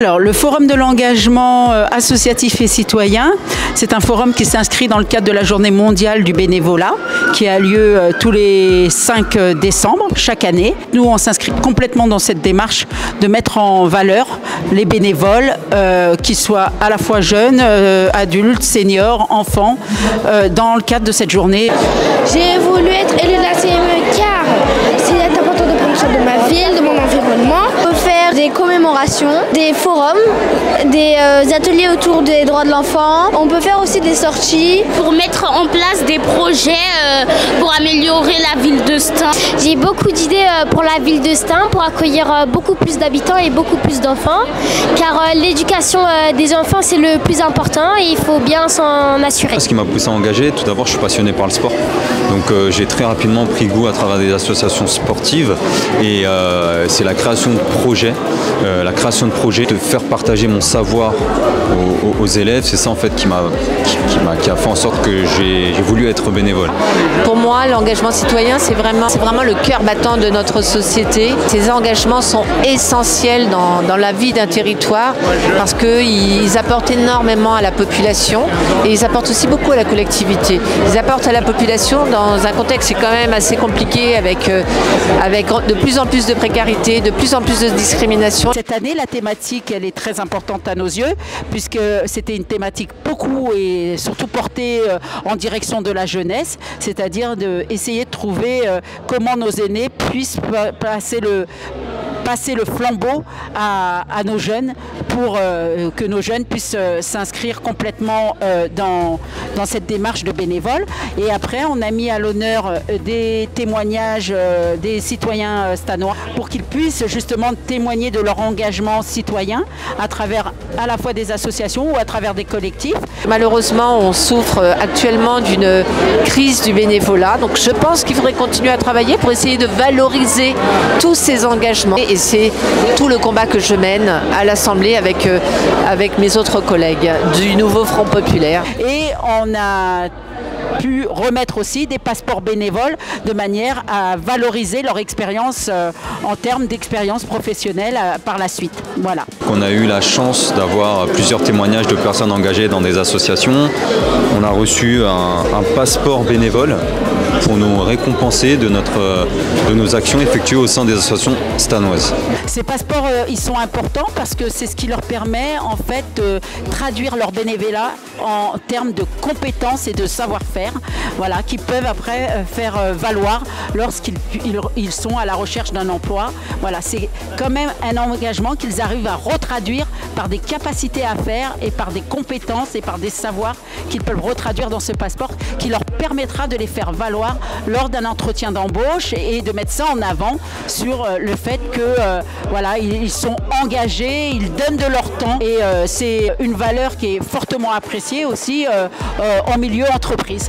Alors, le Forum de l'engagement associatif et citoyen, c'est un forum qui s'inscrit dans le cadre de la Journée mondiale du bénévolat qui a lieu tous les 5 décembre chaque année. Nous, on s'inscrit complètement dans cette démarche de mettre en valeur les bénévoles, qu'ils soient à la fois jeunes, adultes, seniors, enfants, dans le cadre de cette journée. J'ai voulu être élue de la CME car c'est important de prendre soin de ma ville, de mon environnement. On peut faire des commémorations, des forums, des ateliers autour des droits de l'enfant. On peut faire aussi des sorties. Pour mettre en place des projets pour améliorer la ville de Stein. J'ai beaucoup d'idées pour la ville de Stein, pour accueillir beaucoup plus d'habitants et beaucoup plus d'enfants. Car l'éducation des enfants, c'est le plus important et il faut bien s'en assurer. Ce qui m'a poussé à engager, tout d'abord, je suis passionné par le sport. Donc j'ai très rapidement pris goût à travers des associations sportives et c'est la création de projets. De faire partager mon savoir aux élèves, c'est ça en fait qui a fait en sorte que j'ai voulu être bénévole. Pour moi, l'engagement citoyen, c'est vraiment le cœur battant de notre société. Ces engagements sont essentiels dans la vie d'un territoire parce qu'ils apportent énormément à la population et ils apportent aussi beaucoup à la collectivité. Ils apportent à la population dans un contexte qui est quand même assez compliqué avec de plus en plus de précarité, de plus en plus de discrimination. Cette année, la thématique, elle est très importante à nos yeux, puisque c'était une thématique beaucoup et surtout portée en direction de la jeunesse, c'est-à-dire d'essayer de trouver comment nos aînés puissent passer le flambeau à nos jeunes pour que nos jeunes puissent s'inscrire complètement dans cette démarche de bénévoles. Et après, on a mis à l'honneur des témoignages des citoyens stanois pour qu'ils puissent justement témoigner de leur engagement citoyen à travers à la fois des associations ou à travers des collectifs. Malheureusement, on souffre actuellement d'une crise du bénévolat. Donc je pense qu'il faudrait continuer à travailler pour essayer de valoriser tous ces engagements. Et c'est tout le combat que je mène à l'Assemblée avec mes autres collègues du nouveau Front populaire. Et on a pu remettre aussi des passeports bénévoles de manière à valoriser leur expérience en termes d'expérience professionnelle par la suite. Voilà. On a eu la chance d'avoir plusieurs témoignages de personnes engagées dans des associations. On a reçu un passeport bénévole pour nous récompenser de nos actions effectuées au sein des associations stanoises. Ces passeports, ils sont importants parce que c'est ce qui leur permet en fait de traduire leur bénévolat en termes de compétences et de savoir-faire, voilà, qui peuvent après faire valoir lorsqu'ils sont à la recherche d'un emploi. Voilà, c'est quand même un engagement qu'ils arrivent à retraduire par des capacités à faire et par des compétences et par des savoirs qu'ils peuvent retraduire dans ce passeport qui leur permettra de les faire valoir lors d'un entretien d'embauche et de mettre ça en avant sur le fait que voilà, ils sont engagés, ils donnent de leur temps et c'est une valeur qui est fortement appréciée aussi en milieu entreprise.